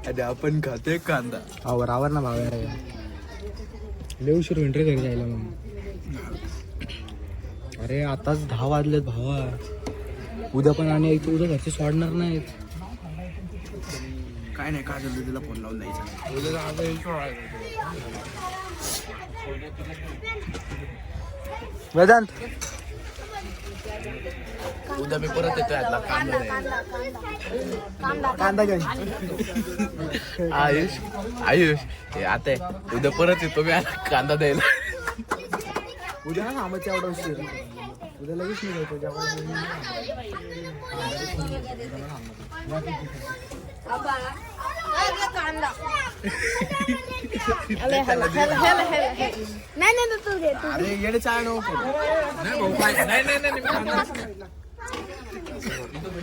आणि आपण खातोय कांदा. आवर ना भावा रे, लय उशीर होईल रे घरी जायला मग. अरे आताच 10 वाजलेत भावा, उद्या पण आणि उद्या घरचे सोडणार नाहीत. काय नाही, काय झालं तिला फोन लावून द्यायचा. वेदांत उद्या मी परत येतोय आतला कांदा कांदा घेऊन. आयुष हे आता उद्या परत येतो मी आता कांदा द्यायला. उद्या ना आमच्या एवढा उशीर, उद्या लगेच निघायचं. नाही तू घे. अरे येडे चाळ नको. नाही भाऊ, नाही